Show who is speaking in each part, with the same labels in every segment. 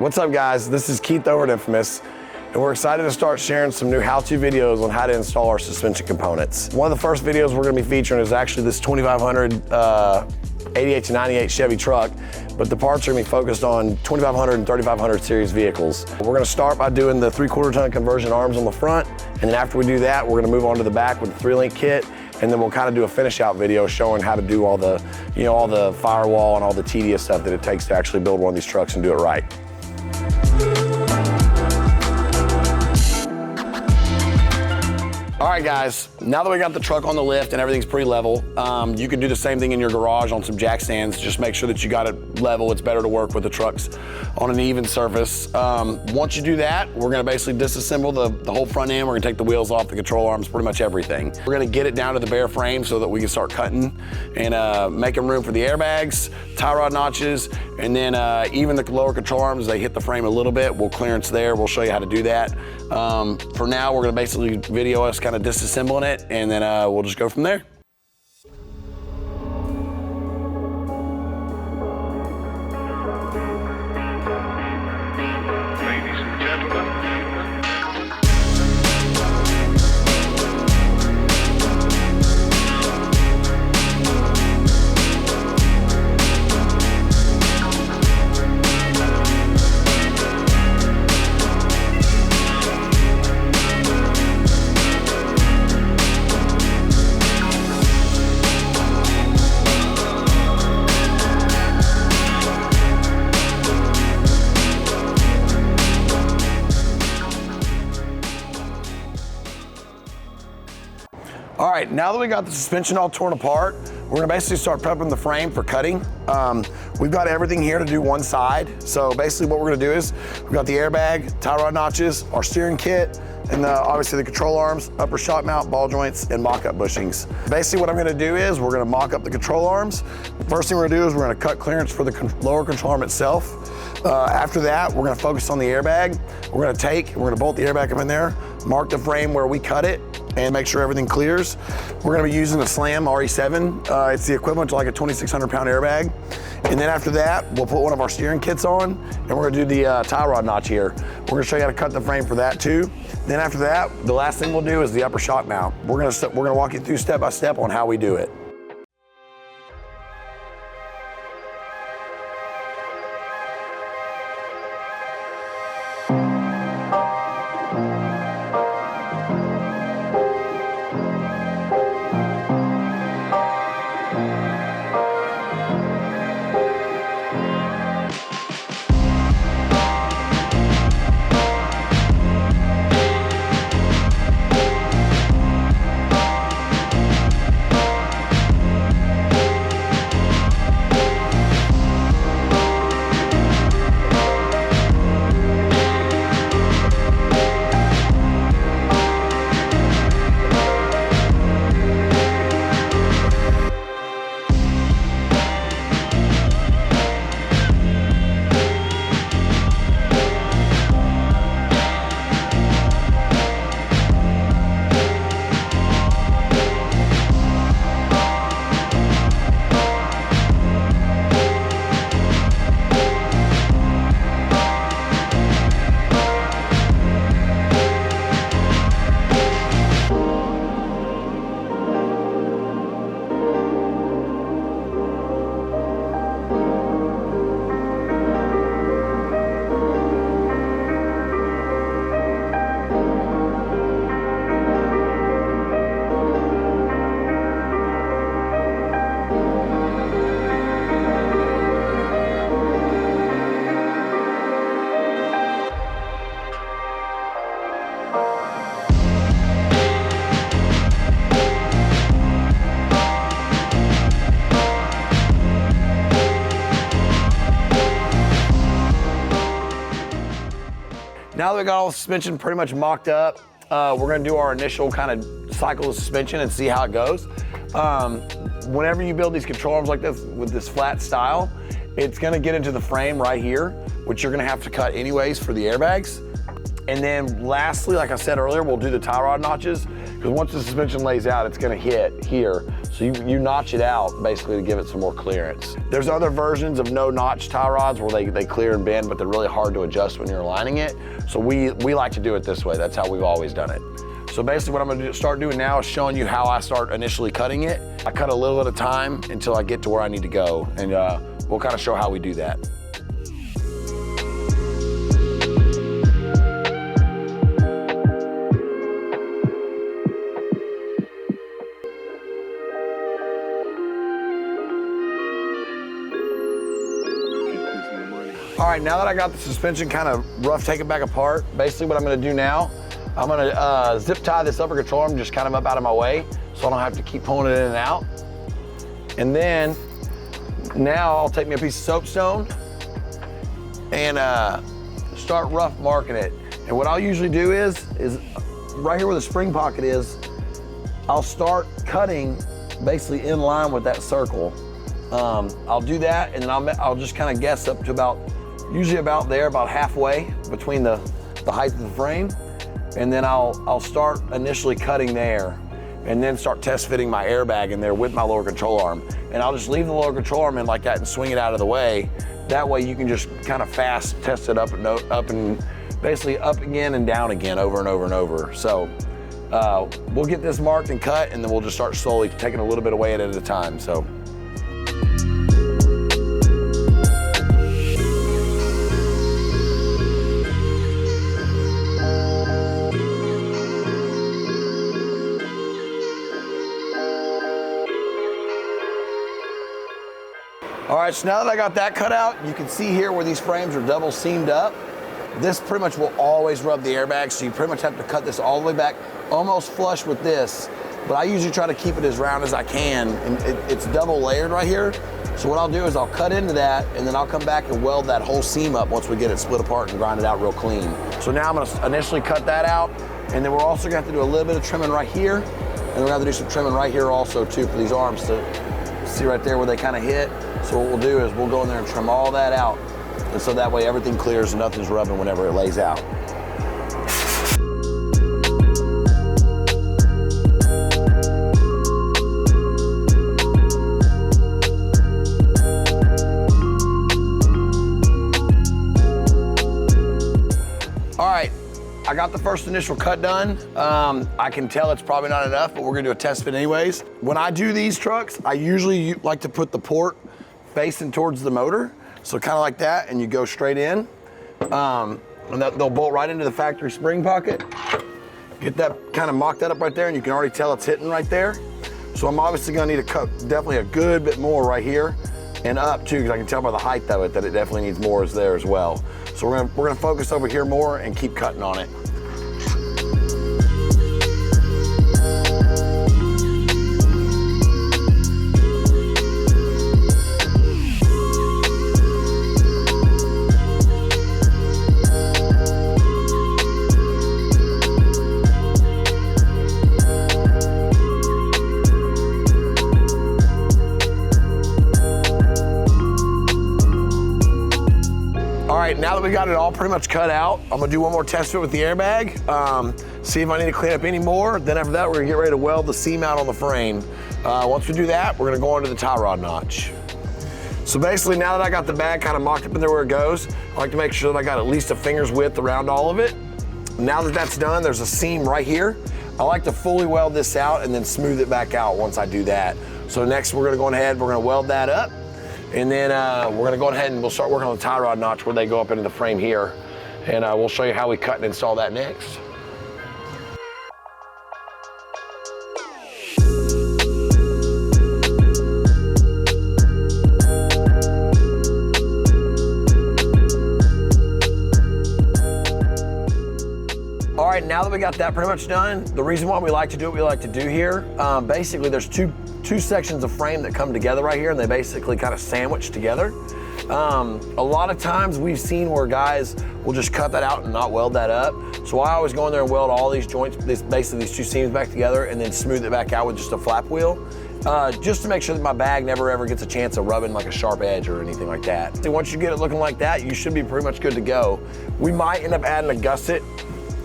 Speaker 1: What's up guys, this is Keith over at Infamous, and we're excited to start sharing some new how-to videos on how to install our suspension components. One of the first videos we're going to be featuring is actually this 2500 88 to 98 Chevy truck, but the parts are going to be focused on 2500 and 3500 series vehicles. We're going to start by doing the 3/4 ton conversion arms on the front, and then after we do that, we're going to move on to the back with the 3-link kit, and then we'll kind of do a finish out video showing how to do all the, all the firewall and all the tedious stuff that it takes to actually build one of these trucks and do it right. All right guys, now that we got the truck on the lift and everything's pretty level, you can do the same thing in your garage on some jack stands. Just make sure that you got it level. It's better to work with the trucks on an even surface. Once you do that, we're gonna basically disassemble the whole front end. We're gonna take the wheels off, the control arms, pretty much everything. We're gonna get it down to the bare frame so that we can start cutting and making room for the airbags, tie rod notches, and then even the lower control arms, they hit the frame a little bit. We'll clearance there. We'll show you how to do that. For now, we're gonna basically video us kind of disassembling it, and then we'll just go from there.
Speaker 2: Ladies and gentlemen.
Speaker 1: All right, now that we got the suspension all torn apart, we're gonna basically start prepping the frame for cutting. We've got everything here to do one side. So basically what we're gonna do is, we've got the airbag, tie rod notches, our steering kit, and obviously the control arms, upper shock mount, ball joints, and mock-up bushings. Basically what I'm gonna do is, we're gonna mock up the control arms. First thing we're gonna do is we're gonna cut clearance for the lower control arm itself. After that, we're gonna focus on the airbag. We're gonna bolt the airbag up in there, mark the frame where we cut it, and make sure everything clears. We're gonna be using a Slam RE7. It's the equivalent to like a 2,600 pound airbag. And then after that, we'll put one of our steering kits on, and we're gonna do the tie rod notch here. We're gonna show you how to cut the frame for that too. Then after that, the last thing we'll do is the upper shock mount. We're gonna walk you through step by step on how we do it. Now that we got all the suspension pretty much mocked up, we're gonna do our initial kind of cycle of suspension and see how it goes. Whenever you build these control arms like this with this flat style, it's gonna get into the frame right here, which you're gonna have to cut anyways for the airbags. And then lastly, like I said earlier, we'll do the tie rod notches, because once the suspension lays out, it's gonna hit here. So you notch it out basically to give it some more clearance. There's other versions of no notch tie rods where they clear and bend, but they're really hard to adjust when you're aligning it. So we like to do it this way. That's how we've always done it. So basically what I'm gonna start doing now is showing you how I start initially cutting it. I cut a little at a time until I get to where I need to go, and we'll kind of show how we do that. All right, now that I got the suspension kind of rough taken back apart, basically what I'm gonna do now, I'm gonna zip tie this upper control arm just kind of up out of my way so I don't have to keep pulling it in and out. And then now I'll take me a piece of soapstone and start rough marking it. And what I'll usually do is right here where the spring pocket is, I'll start cutting basically in line with that circle. I'll do that, and then I'll just kind of guess up to usually about there, about halfway between the height of the frame. And then I'll start initially cutting there, and then start test fitting my airbag in there with my lower control arm. And I'll just leave the lower control arm in like that and swing it out of the way. That way you can just kind of fast test it up and basically up again and down again over and over and over. So we'll get this marked and cut, and then we'll just start slowly taking a little bit away at a time. So. All right, so now that I got that cut out, you can see here where these frames are double seamed up. This pretty much will always rub the airbag, so you pretty much have to cut this all the way back, almost flush with this. But I usually try to keep it as round as I can, and it's double layered right here. So what I'll do is I'll cut into that, and then I'll come back and weld that whole seam up once we get it split apart and grind it out real clean. So now I'm gonna initially cut that out, and then we're also gonna have to do a little bit of trimming right here, and we're gonna have to do some trimming right here also too for these arms to see right there where they kind of hit. So what we'll do is we'll go in there and trim all that out, and so that way everything clears and nothing's rubbing whenever it lays out. All right, I got the first initial cut done. I can tell it's probably not enough, but we're gonna do a test fit anyways. When I do these trucks, I usually like to put the port facing towards the motor. So kind of like that, and you go straight in. And they'll bolt right into the factory spring pocket. Get that kind of mocked that up right there, and you can already tell it's hitting right there. So I'm obviously gonna need to cut definitely a good bit more right here and up too, because I can tell by the height of it that it definitely needs more there as well. So we're gonna focus over here more and keep cutting on it. Now that we got it all pretty much cut out, I'm gonna do one more test fit with the airbag, see if I need to clean up any more. Then after that, we're gonna get ready to weld the seam out on the frame. Once we do that, we're gonna go into the tie rod notch. So basically, now that I got the bag kind of mocked up in there where it goes, I like to make sure that I got at least a finger's width around all of it. Now that that's done, there's a seam right here. I like to fully weld this out and then smooth it back out once I do that. So next, we're gonna go ahead, we're gonna weld that up. And then we're gonna go ahead and we'll start working on the tie rod notch where they go up into the frame here. And we'll show you how we cut and install that next. All right, now that we got that pretty much done, the reason why we like to do what we like to do here, basically there's two sections of frame that come together right here, and they basically kind of sandwich together. A lot of times we've seen where guys will just cut that out and not weld that up. So I always go in there and weld all these joints, basically these two seams back together, and then smooth it back out with just a flap wheel. Just to make sure that my bag never ever gets a chance of rubbing like a sharp edge or anything like that. So once you get it looking like that, you should be pretty much good to go. We might end up adding a gusset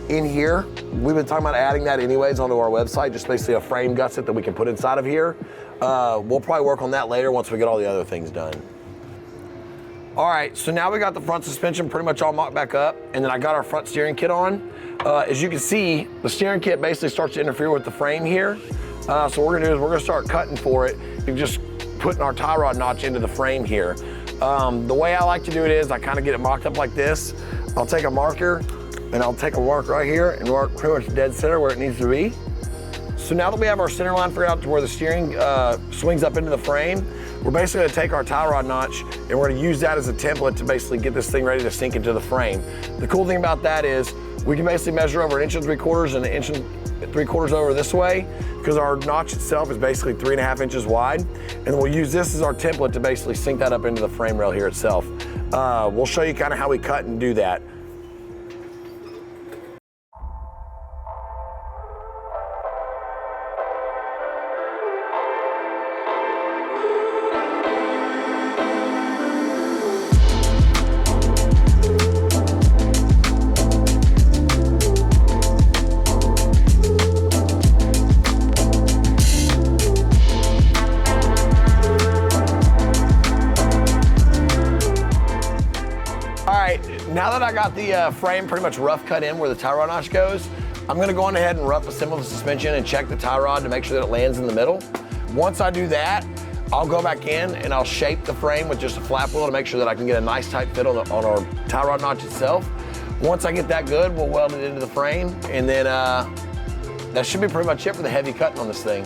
Speaker 1: in here. We've been talking about adding that anyways onto our website, just basically a frame gusset that we can put inside of here. We'll probably work on that later once we get all the other things done. All right, so now we got the front suspension pretty much all mocked back up, and then I got our front steering kit on. As you can see, the steering kit basically starts to interfere with the frame here. So what we're gonna do is we're gonna start cutting for it and just putting our tie rod notch into the frame here. The way I like to do it is I kind of get it mocked up like this. I'll take a marker and I'll take a mark right here and mark pretty much dead center where it needs to be. So now that we have our center line figured out to where the steering swings up into the frame, we're basically gonna take our tie rod notch and we're gonna use that as a template to basically get this thing ready to sink into the frame. The cool thing about that is we can basically measure over 1 3/4 and 1 3/4 over this way, because our notch itself is basically 3.5 inches wide. And we'll use this as our template to basically sink that up into the frame rail here itself. We'll show you kind of how we cut and do that. Now that I got the frame pretty much rough cut in where the tie rod notch goes, I'm gonna go on ahead and rough assemble the suspension and check the tie rod to make sure that it lands in the middle. Once I do that, I'll go back in and I'll shape the frame with just a flap wheel to make sure that I can get a nice tight fit on our tie rod notch itself. Once I get that good, we'll weld it into the frame, and then that should be pretty much it for the heavy cutting on this thing.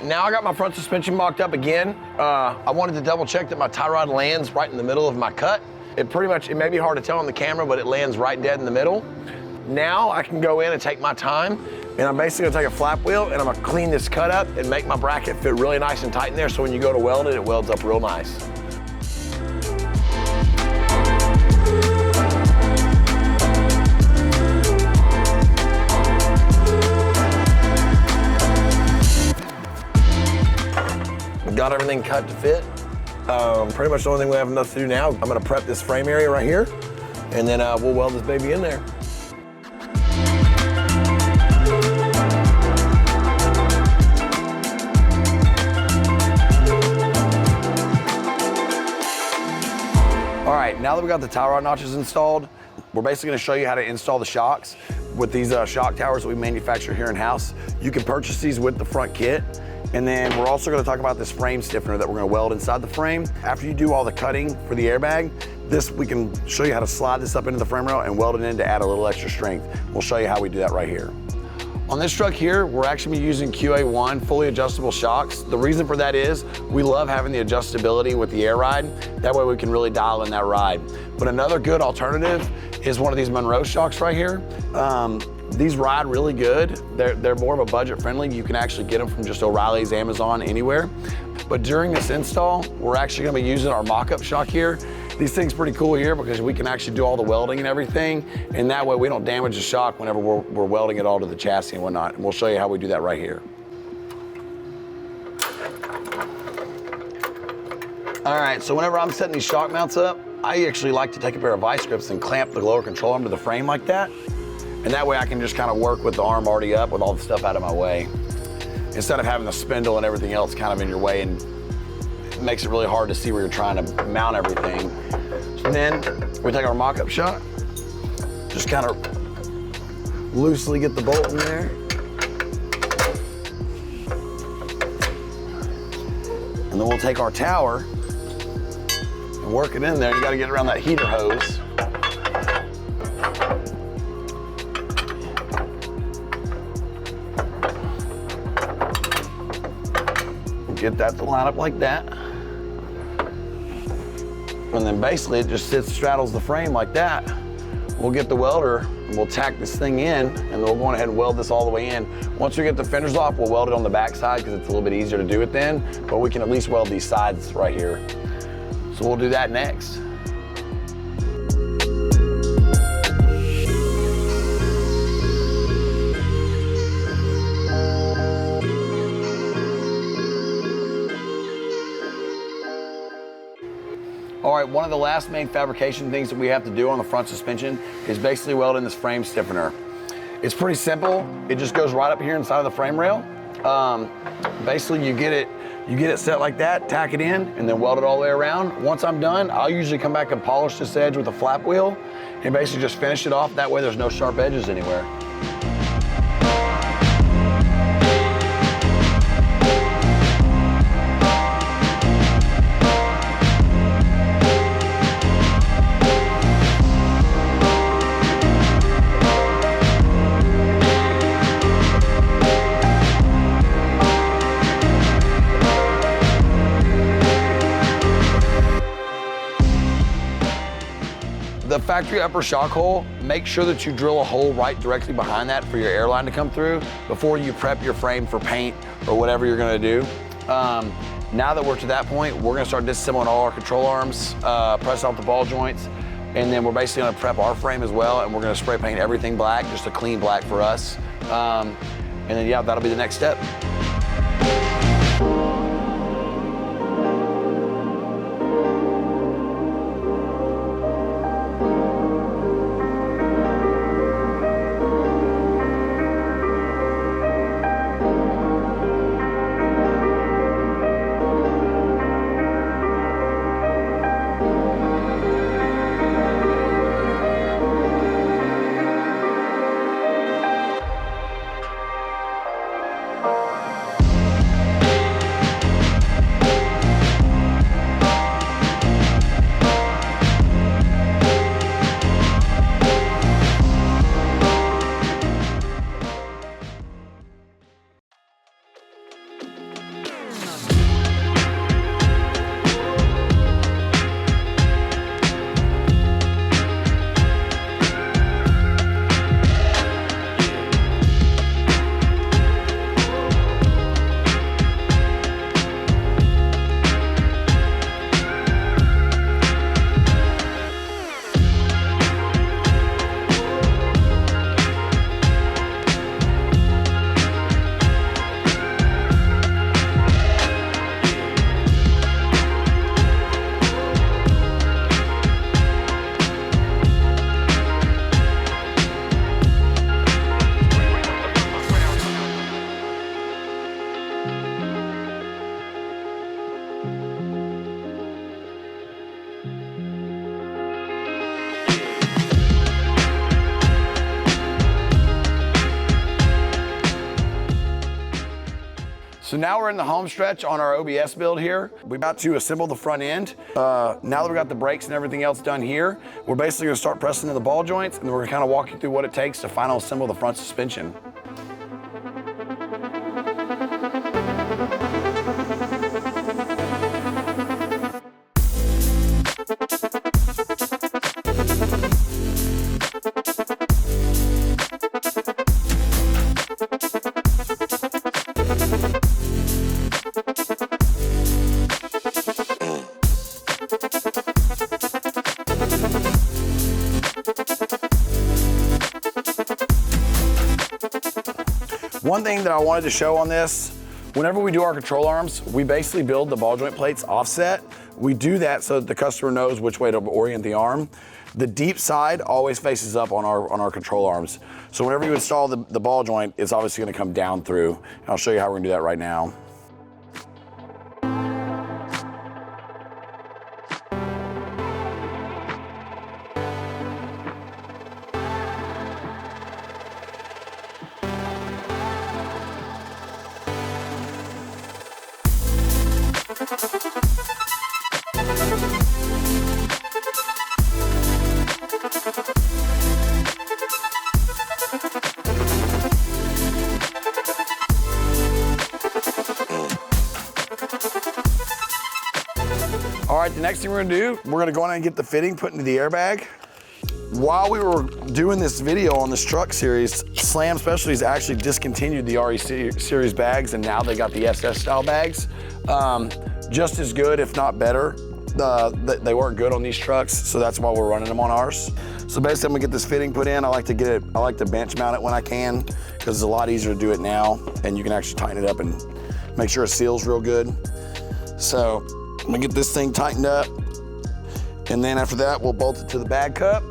Speaker 1: Now I got my front suspension mocked up again. I wanted to double check that my tie rod lands right in the middle of my cut. It may be hard to tell on the camera, but it lands right dead in the middle. Now I can go in and take my time, and I'm basically gonna take a flap wheel and I'm gonna clean this cut up and make my bracket fit really nice and tight in there, so when you go to weld it, it welds up real nice. Got everything cut to fit. Pretty much the only thing we have enough to do now, I'm gonna prep this frame area right here, and then we'll weld this baby in there. All right, now that we got the tie rod notches installed, we're basically gonna show you how to install the shocks with these shock towers that we manufacture here in-house. You can purchase these with the front kit. And then we're also gonna talk about this frame stiffener that we're gonna weld inside the frame. After you do all the cutting for the airbag, we can show you how to slide this up into the frame rail and weld it in to add a little extra strength. We'll show you how we do that right here. On this truck here, we're actually using QA1 fully adjustable shocks. The reason for that is we love having the adjustability with the air ride. That way we can really dial in that ride. But another good alternative is one of these Monroe shocks right here. These ride really good. They're more of a budget friendly. You can actually get them from just O'Reilly's, Amazon, anywhere. But during this install, we're actually gonna be using our mock-up shock here. These things pretty cool here because we can actually do all the welding and everything, and that way we don't damage the shock whenever we're welding it all to the chassis and whatnot. And we'll show you how we do that right here. All right, so whenever I'm setting these shock mounts up, I actually like to take a pair of vice grips and clamp the lower control arm to the frame like that. And that way I can just kind of work with the arm already up with all the stuff out of my way, instead of having the spindle and everything else kind of in your way, and it makes it really hard to see where you're trying to mount everything. So then we take our mock-up shock, just kind of loosely get the bolt in there. And then we'll take our tower and work it in there. You got to get around that heater hose. Get that to line up like that. And then basically it just straddles the frame like that. We'll get the welder and we'll tack this thing in, and then we'll go ahead and weld this all the way in. Once we get the fenders off, we'll weld it on the back side because it's a little bit easier to do it then, but we can at least weld these sides right here. So we'll do that next. All right, one of the last main fabrication things that we have to do on the front suspension is basically weld in this frame stiffener. It's pretty simple. It just goes right up here inside of the frame rail. Basically you get it set like that, tack it in, and then weld it all the way around. Once I'm done, I'll usually come back and polish this edge with a flap wheel and basically just finish it off. That way there's no sharp edges anywhere. The factory upper shock hole, make sure that you drill a hole right directly behind that for your airline to come through before you prep your frame for paint or whatever you're gonna do. Now that we're to that point, we're gonna start disassembling all our control arms, press off the ball joints, and then we're basically gonna prep our frame as well, and we're gonna spray paint everything black, just a clean black for us. And then yeah, that'll be the next step. So now we're in the home stretch on our OBS build here. We're about to assemble the front end. Now that we got the brakes and everything else done here, we're basically gonna start pressing in the ball joints, and we're gonna kind of walk you through what it takes to final assemble the front suspension. One thing that I wanted to show on this, whenever we do our control arms, we basically build the ball joint plates offset. We do that so that the customer knows which way to orient the arm. The deep side always faces up on our control arms. So whenever you install the ball joint, it's obviously gonna come down through. And I'll show you how we're gonna do that right now. All right, the next thing we're gonna do, we're gonna go in and get the fitting put into the airbag. While we were doing this video on this truck series, Slam Specialties actually discontinued the RE series bags, and now they got the SS style bags. Just as good, if not better. They weren't good on these trucks, so that's why we're running them on ours. So basically, I'm gonna get this fitting put in. I like to bench mount it when I can, because it's a lot easier to do it now, and you can actually tighten it up and make sure it seals real good. So I'm gonna get this thing tightened up, And then after that, we'll bolt it to the bag cup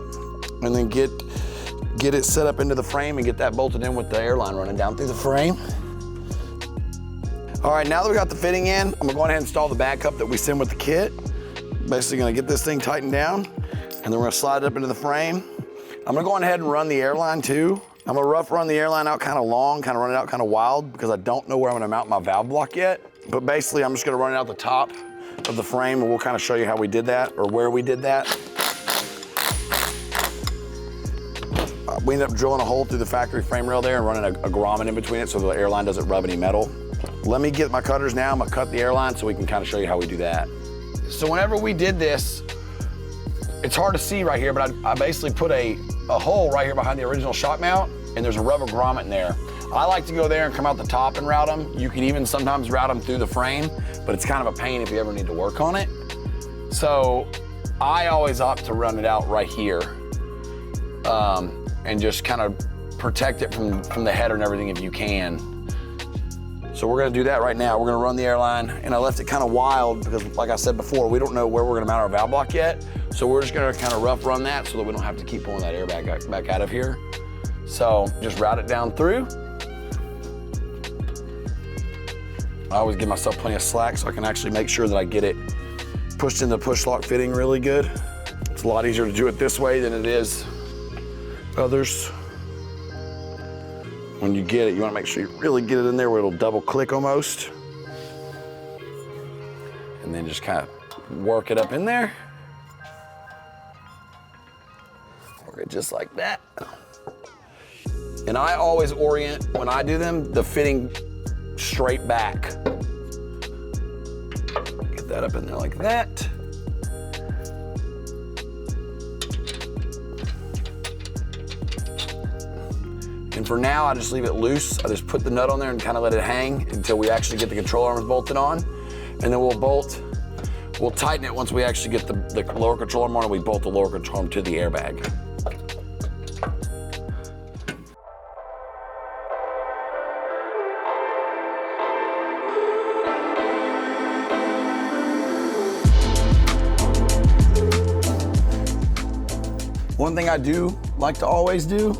Speaker 1: and then get it set up into the frame and get that bolted in with the airline running down through the frame. All right, now that we got the fitting in, I'm gonna go ahead and install the bag cup that we send with the kit. Basically gonna get this thing tightened down and then we're gonna slide it up into the frame. I'm gonna go ahead and run the airline too. I'm gonna rough run the airline out kind of long, kind of run it out kind of wild because I don't know where I'm gonna mount my valve block yet. But basically I'm just gonna run it out the top of the frame and we'll kind of show you how we did that or where we did that. We ended up drilling a hole through the factory frame rail there and running a grommet in between it so the airline doesn't rub any metal. Let me get my cutters now. I'm gonna cut the airline so we can kind of show you how we do that. So whenever we did this, it's hard to see right here, but I basically put a hole right here behind the original shock mount and there's a rubber grommet in there. I like to go there and come out the top and route them. You can even sometimes route them through the frame, but it's kind of a pain if you ever need to work on it. So I always opt to run it out right here and just kind of protect it from the header and everything if you can. So we're gonna do that right now. We're gonna run the airline, and I left it kind of wild because like I said before, we don't know where we're gonna mount our valve block yet. So we're just gonna kind of rough run that so that we don't have to keep pulling that airbag back out of here. So just route it down through. I always give myself plenty of slack so I can actually make sure that I get it pushed in the push lock fitting really good. It's a lot easier to do it this way than it is others. When you get it, you want to make sure you really get it in there where it'll double click almost. And then just kind of work it up in there. Work it just like that. And I always orient, when I do them, the fitting straight back. Get that up in there like that. And for now, I just leave it loose. I just put the nut on there and kind of let it hang until we actually get the control arms bolted on. And then we'll tighten it once we actually get the lower control arm on and we bolt the lower control arm to the airbag. One thing I do like to always do,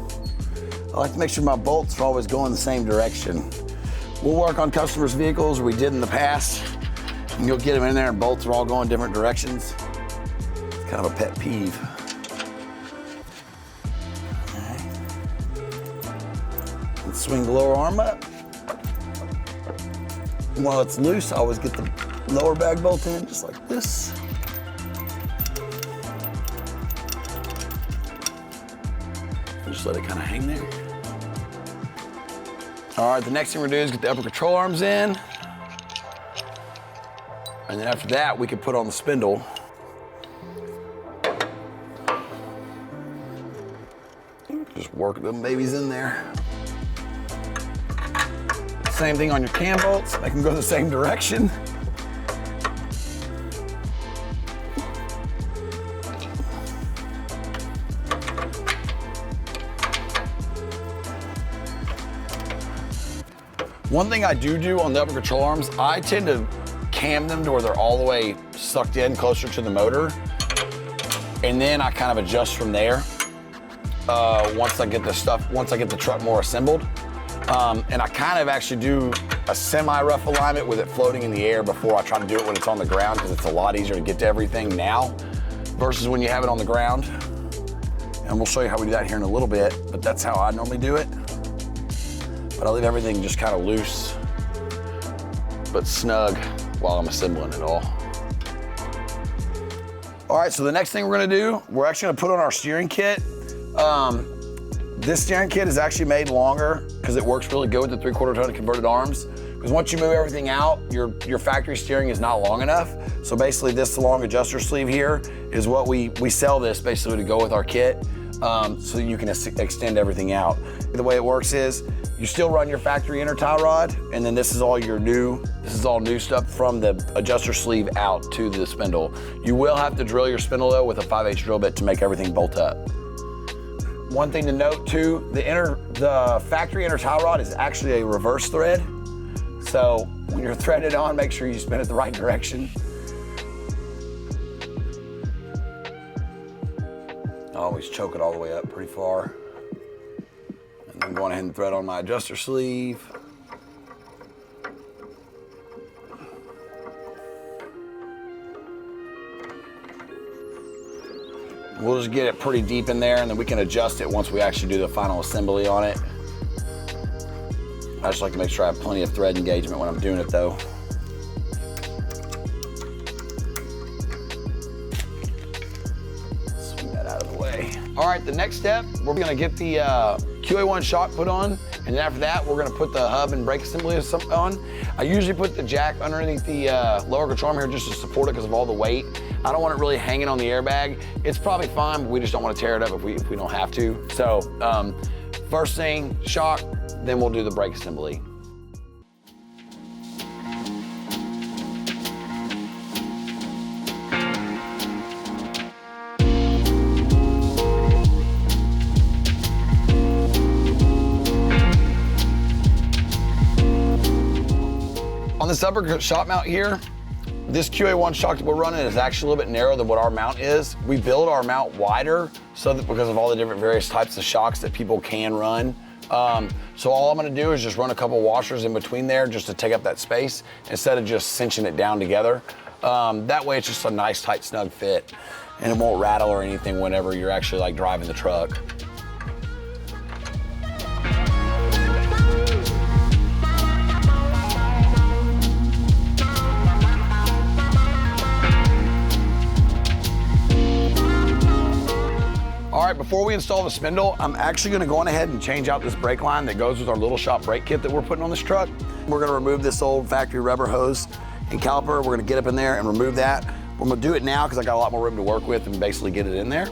Speaker 1: I like to make sure my bolts are always going the same direction. We'll work on customers' vehicles, or we did in the past, and you'll get them in there and bolts are all going different directions. It's kind of a pet peeve. All right. Let's swing the lower arm up. While it's loose, I always get the lower bag bolt in, just like this. Just let it kind of hang there. All right, the next thing we're gonna do is get the upper control arms in. And then after that, we can put on the spindle. Just work them babies in there. Same thing on your cam bolts. They can go the same direction. One thing I do on the upper control arms, I tend to cam them to where they're all the way sucked in closer to the motor. And then I kind of adjust from there once I get the truck more assembled. And I kind of actually do a semi-rough alignment with it floating in the air before I try to do it when it's on the ground, because it's a lot easier to get to everything now versus when you have it on the ground. And we'll show you how we do that here in a little bit, but that's how I normally do it. But I leave everything just kind of loose, but snug while I'm assembling it all. All right, so the next thing we're gonna do, we're actually gonna put on our steering kit. This steering kit is actually made longer because it works really good with the 3/4 ton converted arms. Because once you move everything out, your factory steering is not long enough. So basically this long adjuster sleeve here is what we sell this basically to go with our kit, so you can extend everything out. The way it works is you still run your factory inner tie rod, and then this is all new stuff from the adjuster sleeve out to the spindle. You will have to drill your spindle though with a 5/8 drill bit to make everything bolt up. One thing to note too, the factory inner tie rod is actually a reverse thread. So when you're threaded on, make sure you spin it the right direction. always choke it all the way up pretty far. And then going ahead and thread on my adjuster sleeve. We'll just get it pretty deep in there, and then we can adjust it once we actually do the final assembly on it. I just like to make sure I have plenty of thread engagement when I'm doing it though. Swing that out of the way. All right, the next step, we're gonna get the QA1 shock put on, and then after that, we're gonna put the hub and brake assembly on. I usually put the jack underneath the lower control arm here just to support it because of all the weight. I don't want it really hanging on the airbag. It's probably fine, but we just don't want to tear it up if we don't have to. So first thing, shock, then we'll do the brake assembly. On this upper shock mount here, this QA1 shock that we're running is actually a little bit narrower than what our mount is. We build our mount wider so that because of all the different various types of shocks that people can run. So all I'm gonna do is just run a couple washers in between there just to take up that space instead of just cinching it down together. That way it's just a nice tight snug fit and it won't rattle or anything whenever you're actually like driving the truck. All right, before we install the spindle, I'm actually gonna go on ahead and change out this brake line that goes with our little shop brake kit that we're putting on this truck. We're gonna remove this old factory rubber hose and caliper. We're gonna get up in there and remove that. I'm gonna do it now because I got a lot more room to work with and basically get it in there.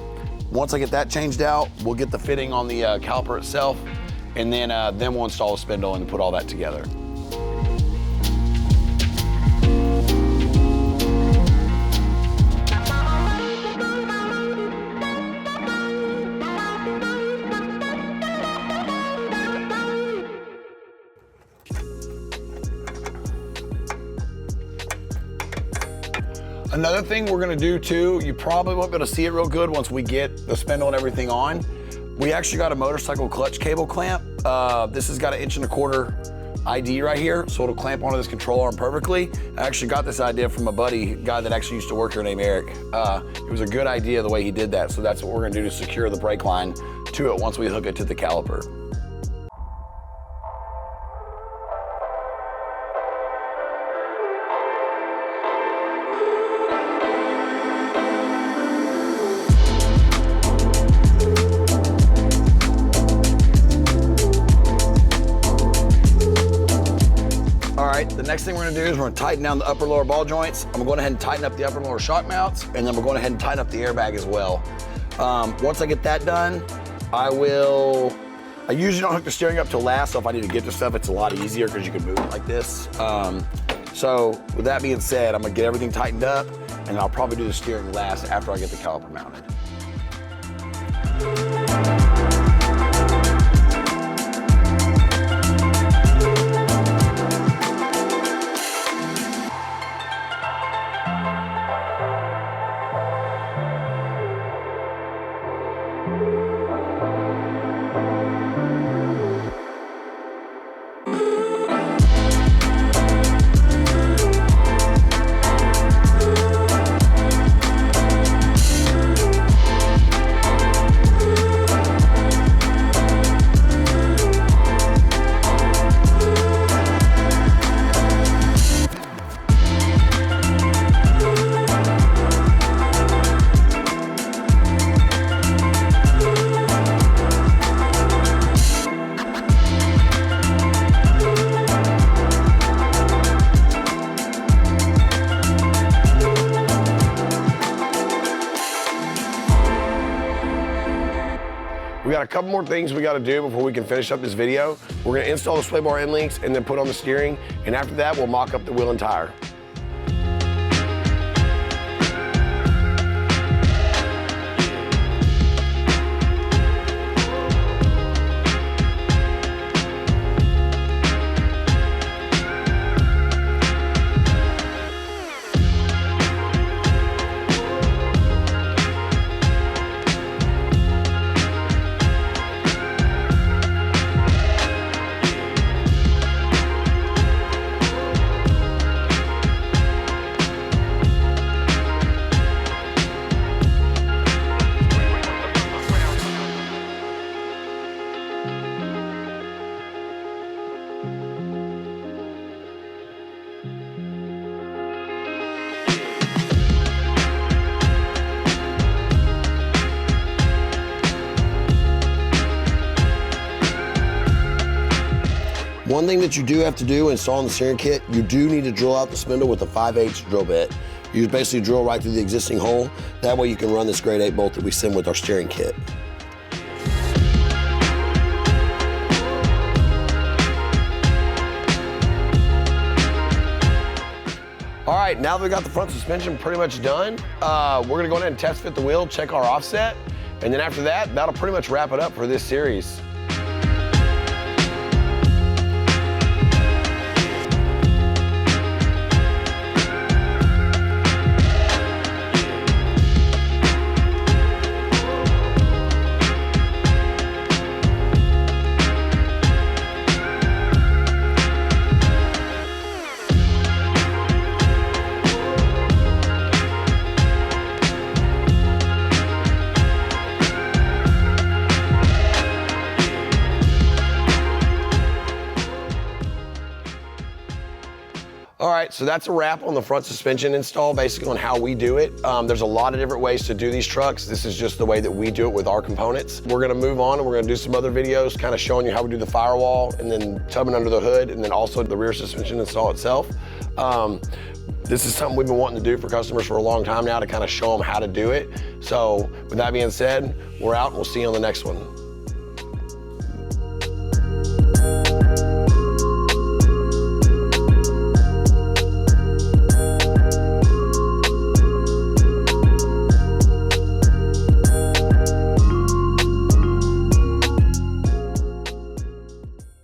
Speaker 1: Once I get that changed out, we'll get the fitting on the caliper itself, and then we'll install the spindle and put all that together. Another thing we're gonna do too, you probably won't be able to see it real good once we get the spindle and everything on. We actually got a motorcycle clutch cable clamp. This has got an 1.25 inch ID right here, so it'll clamp onto this control arm perfectly. I actually got this idea from a buddy, a guy that actually used to work here named Eric. It was a good idea the way he did that, so that's what we're gonna do to secure the brake line to it once we hook it to the caliper. The next thing we're gonna do is we're gonna tighten down the upper lower ball joints. I'm gonna go ahead and tighten up the upper lower shock mounts, and then we're going ahead and tighten up the airbag as well. Once I get that done, I usually don't hook the steering up till last, so if I need to get the stuff, it's a lot easier because you can move it like this. So with that being said, I'm gonna get everything tightened up, and I'll probably do the steering last after I get the caliper mounted. We got a couple more things we gotta do before we can finish up this video. We're gonna install the sway bar end links and then put on the steering, and after that, we'll mock up the wheel and tire. One thing that you do have to do installing the steering kit, you do need to drill out the spindle with a 5/8 drill bit. You basically drill right through the existing hole. That way you can run this grade 8 bolt that we send with our steering kit. All right, now that we got the front suspension pretty much done, we're gonna go ahead and test fit the wheel, check our offset, and then after that, that'll pretty much wrap it up for this series. All right, so that's a wrap on the front suspension install, basically on how we do it. There's a lot of different ways to do these trucks. This is just the way that we do it with our components. We're gonna move on and we're gonna do some other videos kind of showing you how we do the firewall and then tubbing under the hood and then also the rear suspension install itself. This is something we've been wanting to do for customers for a long time now to kind of show them how to do it. So with that being said, we're out and we'll see you on the next one.